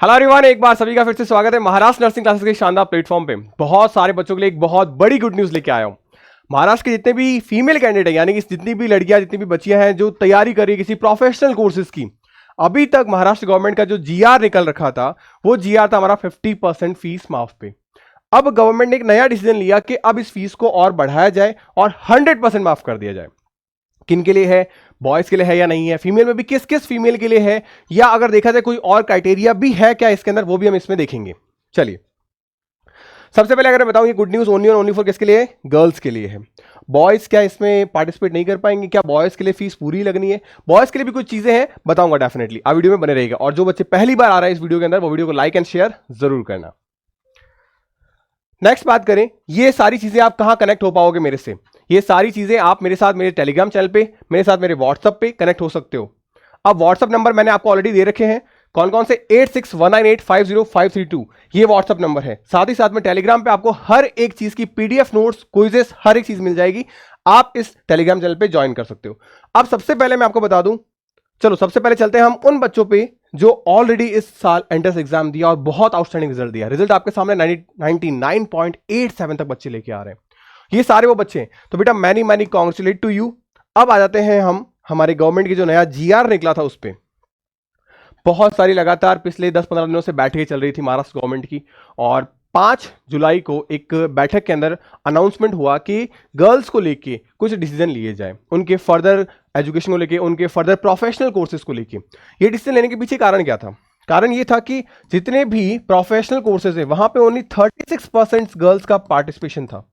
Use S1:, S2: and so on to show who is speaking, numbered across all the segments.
S1: Hello everyone, एक बार सभी का फिर से स्वागत है महाराष्ट्र नर्सिंग क्लासेस के शानदार प्लेटफॉर्म पे। बहुत सारे बच्चों के लिए एक बहुत बड़ी गुड न्यूज लेके आया हूं। महाराष्ट्र के जितने भी फीमेल कैंडिडेट है, यानी कि जितनी भी लड़कियां, जितनी भी बच्चियां हैं जो तैयारी कर रही है किसी प्रोफेशनल कोर्सेज की, अभी तक महाराष्ट्र गवर्नमेंट का जो जीआर निकल रखा था वो जीआर था हमारा 50% फीस माफ पे। अब गवर्नमेंट ने एक नया डिसीजन लिया कि अब इस फीस को और बढ़ाया जाए और 100% माफ कर दिया जाए। किन के लिए है? बॉयज के लिए है या नहीं है? फीमेल में भी किस किस फीमेल के लिए है, या अगर देखा जाए कोई और क्राइटेरिया भी है क्या इसके अंदर, वो भी हम इसमें देखेंगे। चलिए, सबसे पहले अगर मैं बताऊं ये गुड न्यूज ओनली और ओनली फॉर किसके लिए? गर्ल्स के लिए है। बॉयज क्या इसमें पार्टिसिपेट नहीं कर पाएंगे? क्या बॉयज के लिए फीस पूरी लगनी है? बॉयज के लिए भी कुछ चीजें हैं, बताऊंगा डेफिनेटली। आप वीडियो में बने रहेगा, और जो बच्चे पहली बार आ रहे हैं इस वीडियो के अंदर वो वीडियो को लाइक एंड शेयर जरूर करना। नेक्स्ट बात करें, ये सारी चीजें आप कहां कनेक्ट हो पाओगे मेरे से? ये सारी चीजें आप मेरे साथ मेरे टेलीग्राम चैनल पे, मेरे साथ मेरे व्हाट्सएप पे कनेक्ट हो सकते हो। अब व्हाट्सएप नंबर मैंने आपको ऑलरेडी दे रखे हैं। कौन कौन से? 8619850532 ये व्हाट्सएप नंबर है। साथ ही साथ में टेलीग्राम पे आपको हर एक चीज की पीडीएफ नोट्स, क्विजेस, हर एक चीज मिल जाएगी। आप इस टेलीग्राम चैनल पे ज्वाइन कर सकते हो। अब सबसे पहले मैं आपको बता दूं, चलो सबसे पहले चलते हैं हम उन बच्चों पे जो ऑलरेडी इस साल एंट्रेंस एग्जाम दिया और बहुत आउटस्टैंडिंग रिजल्ट दिया। रिजल्ट आपके सामने 99.87 तक बच्चे लेके आ रहे हैं। ये सारे वो बच्चे हैं, तो बेटा many many congratulate to you. अब आ जाते हैं हम हमारे गवर्नमेंट की जो नया जीआर निकला था उस पर। बहुत सारी लगातार पिछले 10-15 दिनों से बैठकें चल रही थी महाराष्ट्र गवर्नमेंट की, और 5 जुलाई को एक बैठक के अंदर अनाउंसमेंट हुआ कि गर्ल्स को लेके कुछ डिसीजन लिए जाए, उनके फर्दर एजुकेशन को लेके, उनके फर्दर प्रोफेशनल कोर्सेज को लेके। ये डिसीजन लेने के पीछे कारण क्या था? कारण ये था कि जितने भी प्रोफेशनल कोर्सेज है वहां पे ओनली 36% गर्ल्स का पार्टिसिपेशन था,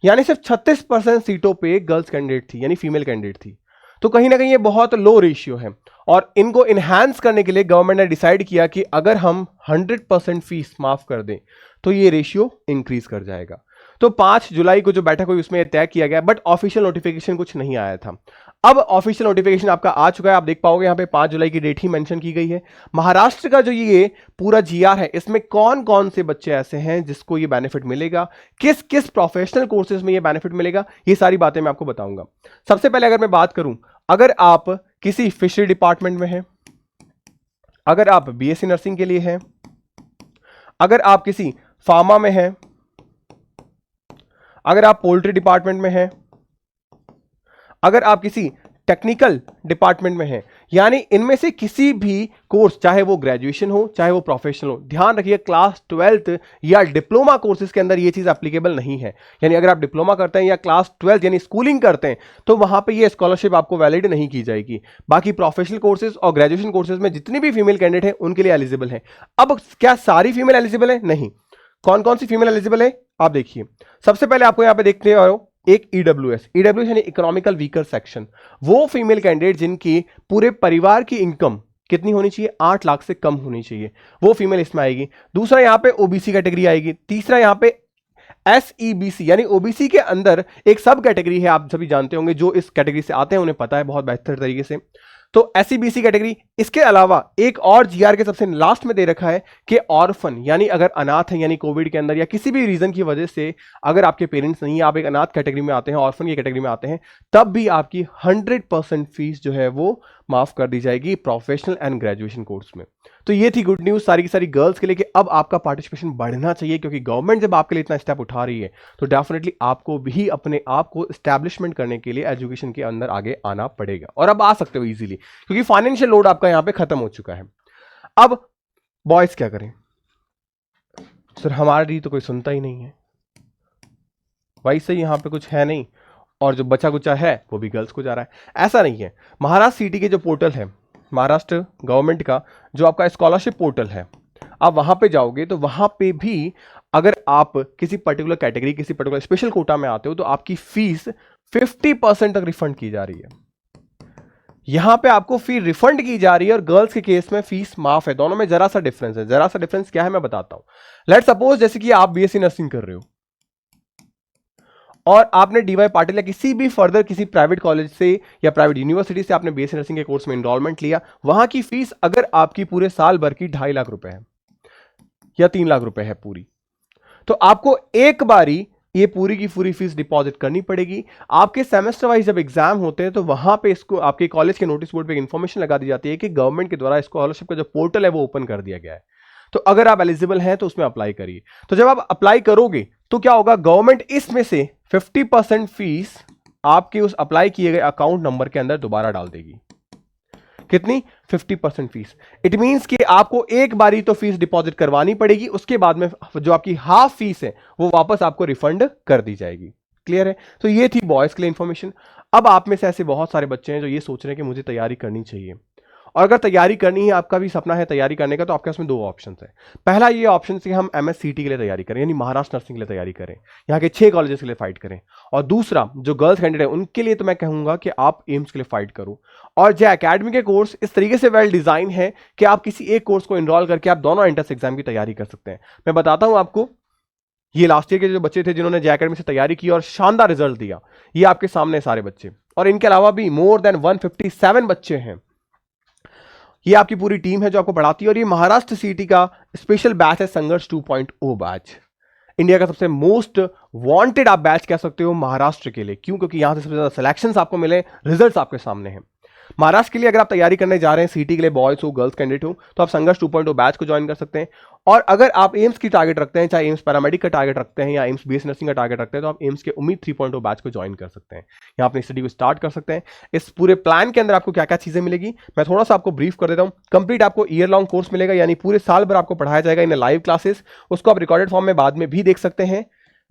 S1: यानी सिर्फ 36% सीटों पे गर्ल्स कैंडिडेट थी, यानी फीमेल कैंडिडेट थी। तो कहीं ना कहीं ये बहुत लो रेशियो है, और इनको इनहैंस करने के लिए गवर्नमेंट ने डिसाइड किया कि अगर हम 100% फीस माफ कर दें तो ये रेशियो इंक्रीज कर जाएगा। तो 5 जुलाई को जो बैठक हुई उसमें तय किया गया, बट ऑफिशियल नोटिफिकेशन कुछ नहीं आया था। अब ऑफिशियल नोटिफिकेशन आपका आ चुका है। आप देख पाओगे यहाँ पे 5 जुलाई की डेट ही मेंशन की गई है। महाराष्ट्र का जो ये पूरा जीआर है, इसमें कौन कौन से बच्चे ऐसे हैं जिसको ये बेनिफिट मिलेगा, किस किस प्रोफेशनल कोर्सेज में ये बेनिफिट मिलेगा, ये सारी बातें मैं आपको बताऊंगा। सबसे पहले अगर मैं बात करूं, अगर आप किसी फिशरी डिपार्टमेंट में हैं, अगर आप बीएससी नर्सिंग के लिए हैं, अगर आप किसी फार्मा में हैं, अगर आप पोल्ट्री डिपार्टमेंट में हैं, अगर आप किसी टेक्निकल डिपार्टमेंट में हैं, यानी इनमें से किसी भी कोर्स, चाहे वो ग्रेजुएशन हो चाहे वो प्रोफेशनल हो, ध्यान रखिए क्लास 12th या डिप्लोमा कोर्सेज के अंदर ये चीज एप्लीकेबल नहीं है। यानी अगर आप डिप्लोमा करते हैं या क्लास 12 यानी स्कूलिंग करते हैं तो वहां पे ये स्कॉलरशिप आपको वैलिड नहीं की जाएगी। बाकी प्रोफेशनल कोर्सेज और ग्रेजुएशन कोर्सेज में जितनी भी फीमेल कैंडिडेट है उनके लिए एलिजिबल है। अब क्या सारी फीमेल एलिजिबल है? नहीं। कौन कौन सी फीमेल एलिजिबल है आप देखिए। सबसे पहले आपको यहां पे देखते हो एक ईडब्ल्यूएस यानी इकोनॉमिकल वीकर सेक्शन, वो फीमेल कैंडिडेट जिनकी पूरे परिवार की इनकम कितनी होनी चाहिए? 8 लाख से कम होनी चाहिए, वो फीमेल इसमें आएगी। दूसरा यहां पे ओबीसी कैटेगरी आएगी। तीसरा यहां पे एसईबीसी यानी ओबीसी के अंदर एक सब कैटेगरी है, आप सभी जानते होंगे, जो इस कैटेगरी से आते हैं उन्हें पता है बहुत बेहतर तरीके से। तो एसईबीसी कैटेगरी। इसके अलावा एक और जीआर के सबसे लास्ट में दे रखा है कि ऑर्फन, यानी अगर अनाथ है, यानी कोविड के अंदर या किसी भी रीजन की वजह से अगर आपके पेरेंट्स नहीं है, आप एक अनाथ कैटेगरी में आते हैं, ऑर्फन की कैटेगरी में आते हैं, तब भी आपकी 100% फीस जो है वो माफ कर दी जाएगी प्रोफेशनल एंड ग्रेजुएशन कोर्स में। तो ये थी गुड न्यूज सारी की सारी गर्ल्स के लिए कि अब आपका पार्टिसिपेशन बढ़ना चाहिए, क्योंकि गवर्नमेंट जब आपके लिए इतना स्टेप उठा रही है तो डेफिनेटली आपको भी अपने आप को एस्टैब्लिशमेंट करने के लिए एजुकेशन के अंदर आगे आना पड़ेगा, और अब आ सकते हो इजीली, क्योंकि फाइनेंशियल लोड आपका यहां पे खत्म हो चुका है। अब बॉयज क्या करें? सर हमारी तो कोई सुनता ही नहीं है, वैसे यहां पे कुछ है नहीं, और जो बचा कुचा है वो भी गर्ल्स को जा रहा है। ऐसा नहीं है। महाराष्ट्र सिटी के जो पोर्टल है, महाराष्ट्र गवर्नमेंट का जो आपका स्कॉलरशिप पोर्टल है, आप वहां पे जाओगे तो वहां पे भी अगर आप किसी पर्टिकुलर कैटेगरी, किसी पर्टिकुलर स्पेशल कोटा में आते हो तो आपकी फीस 50% तक रिफंड की जा रही है। यहां पे आपको फी रिफंड की जा रही है, और गर्ल्स के केस में फीस माफ है। दोनों में जरा सा डिफरेंस है। जरा सा डिफरेंस क्या है मैं बताता हूं। लेट सपोज जैसे कि आप बीएससी नर्सिंग कर रहे हो और आपने डीवाई पाटिल या किसी भी फर्दर किसी प्राइवेट कॉलेज से या प्राइवेट यूनिवर्सिटी से आपने बीएससी नर्सिंग के कोर्स में एनरोलमेंट लिया, वहां की फीस अगर आपकी पूरे साल भर की 2.5 लाख रुपए है या 3 लाख रुपए है पूरी, तो आपको एक बारी ये पूरी की पूरी फीस डिपॉजिट करनी पड़ेगी। आपके सेमेस्टर वाइज जब एग्जाम होते हैं तो वहां पे इसको आपके कॉलेज के नोटिस बोर्ड पे इंफॉर्मेशन लगा दी जाती है कि गवर्नमेंट के द्वारा स्कॉलरशिप का जो पोर्टल है वो ओपन कर दिया गया है। तो अगर आप एलिजिबल हैं तो उसमें अप्लाई करिए। तो जब आप अप्लाई करोगे तो क्या होगा, गवर्नमेंट इसमें से 50% फीस आपके उस अप्लाई किए गए अकाउंट नंबर के अंदर दोबारा डाल देगी। कितनी? 50% फीस। इट मींस कि आपको एक बारी तो फीस डिपॉजिट करवानी पड़ेगी, उसके बाद में जो आपकी हाफ फीस है वो वापस आपको रिफंड कर दी जाएगी। क्लियर है? तो ये थी बॉयज के लिए इंफॉर्मेशन। अब आप में से ऐसे बहुत सारे बच्चे हैं जो ये सोच रहे हैं कि मुझे तैयारी करनी चाहिए, और अगर तैयारी करनी है, आपका भी सपना है तैयारी करने का, तो आपके पास में दो ऑप्शन है। पहला ये ऑप्शन है हम MSCT के लिए तैयारी करें, यानी महाराष्ट्र नर्सिंग के लिए तैयारी करें, यहाँ के 6 कॉलेजेस के लिए फाइट करें। और दूसरा जो गर्ल्स कैंडिडेट है उनके लिए तो मैं कहूंगा कि आप एम्स के लिए फाइट करो। और जो एकेडमी के कोर्स इस तरीके से वेल डिजाइन है कि आप किसी एक कोर्स को इनरोल करके आप दोनों एंट्रेंस एग्जाम की तैयारी कर सकते हैं। मैं बताता हूं आपको, ये लास्ट ईयर के जो बच्चे थे जिन्होंने जे एकेडमी से तैयारी की और शानदार रिजल्ट दिया, ये आपके सामने सारे बच्चे, और इनके अलावा भी मोर देन 157 बच्चे हैं। ये आपकी पूरी टीम है जो आपको पढ़ाती है, और ये महाराष्ट्र सीटी का स्पेशल बैच है, संघर्ष 2.0 बैच। इंडिया का सबसे मोस्ट वांटेड आप बैच कह सकते हो महाराष्ट्र के लिए। क्यों? क्योंकि यहां से सबसे ज्यादा सिलेक्शंस आपको मिले, रिजल्ट्स आपके सामने हैं। महाराष्ट्र के लिए अगर आप तैयारी करने जा रहे हैं, सीटी के लिए बॉयज हो गर्ल्स कैंडिडेट हो, तो आप संघर्ष 2.0 बैच को ज्वाइन कर सकते हैं। और अगर आप एम्स की टारगेट रखते हैं, चाहे एम्स पैरामेडिक का टारगेट रखते हैं या एम्स बीएससी नर्सिंग का टारगेट रखते हैं, तो आप एम्स के उम्मीद 3.0 बैच को ज्वाइन कर सकते हैं। यहाँ अपनी स्टडी को स्टार्ट कर सकते हैं। इस पूरे प्लान के अंदर आपको क्या क्या चीजें मिलेगी मैं थोड़ा सा आपको ब्रीफ कर देता हूँ। कंप्लीट आपको ईयर लॉन्ग कोर्स मिलेगा, यानी पूरे साल भर आपको पढ़ाया जाएगा इन लाइव क्लासेस। उसको आप रिकॉर्डेड फॉर्म में बाद में भी देख सकते हैं।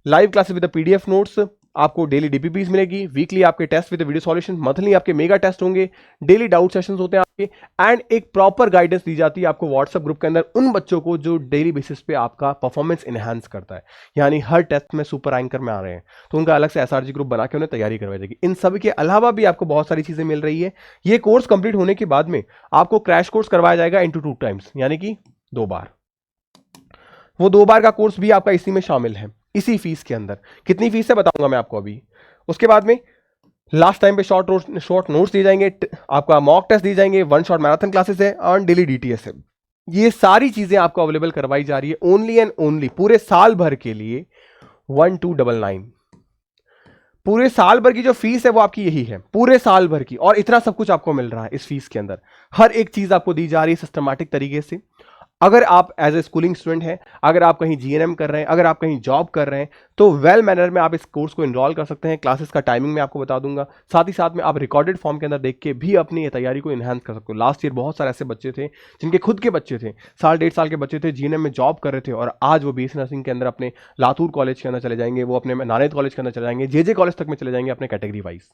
S1: Live classes with PDF notes, आपको डेली DPPs मिलेगी, वीकली आपके test with video solution, monthly आपके मेगा टेस्ट होंगे, डेली डाउट सेशंस होते हैं आपके, एंड एक प्रॉपर गाइडेंस दी जाती है आपको व्हाट्सएप ग्रुप के अंदर उन बच्चों को जो डेली बेसिस पे आपका परफॉर्मेंस इनहांस करता है। यानी हर टेस्ट में सुपर रैंकर में आ रहे हैं तो उनका अलग से SRG ग्रुप बना के उन्हें तैयारी करवाई जाएगी। इन सब के अलावा भी आपको बहुत सारी चीजें मिल रही है। ये कोर्स कंप्लीट होने के बाद में आपको क्रैश कोर्स करवाया जाएगा इंटू 2 टाइम्स, यानी कि 2 बार। वो 2 बार का कोर्स भी आपका इसी में शामिल है, इसी फीस के अंदर। कितनी फीस है बताऊंगा मैं आपको अभी। उसके बाद में लास्ट टाइम पे शॉर्ट नोट्स दिए जाएंगे, आपका मॉक टेस्ट दिए जाएंगे, 1 शॉट मैराथन क्लासेस है और डेली DTS है। ये सारी चीजें आपको अवेलेबल करवाई जा रही है ओनली एंड ओनली पूरे साल भर के लिए 1299। पूरे साल भर की जो फीस है वो आपकी यही है, पूरे साल भर की। और इतना सब कुछ आपको मिल रहा है इस फीस के अंदर, हर एक चीज आपको दी जा रही है सिस्टमैटिक तरीके से। अगर आप एज ए स्कूलिंग स्टूडेंट हैं, अगर आप कहीं GNM कर रहे हैं, अगर आप कहीं जॉब कर रहे हैं, तो वेल मैनर में आप इस कोर्स को इनरोल कर सकते हैं। क्लासेस का टाइमिंग मैं आपको बता दूंगा, साथ ही साथ में आप रिकॉर्डेड फॉर्म के अंदर देख के भी अपनी तैयारी को इनहांस कर सकते हो। लास्ट ईयर बहुत सारे ऐसे बच्चे थे जिनके खुद के बच्चे थे, 1.5 साल के बच्चे थे, GNM में जॉब कर रहे थे, और आज वो BSc नर्सिंग के अंदर अपने लातूर कॉलेज के अंदर चले जाएंगे, वो अपने नानेद कॉलेज के अंदर चले जाएंगे, JJ कॉलेज तक में चले जाएंगे अपने कैटेगरी वाइज।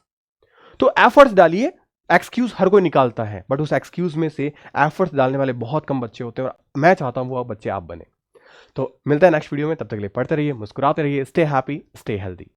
S1: तो एफर्ट्स डालिए। एक्सक्यूज हर कोई निकालता है, बट उस एक्सक्यूज में से एफर्ट्स डालने वाले बहुत कम बच्चे होते हैं, और मैं चाहता हूं वो बच्चे आप बने। तो मिलता है नेक्स्ट वीडियो में, तब तक के लिए पढ़ते रहिए, मुस्कुराते रहिए, स्टे हैप्पी, स्टे हेल्दी।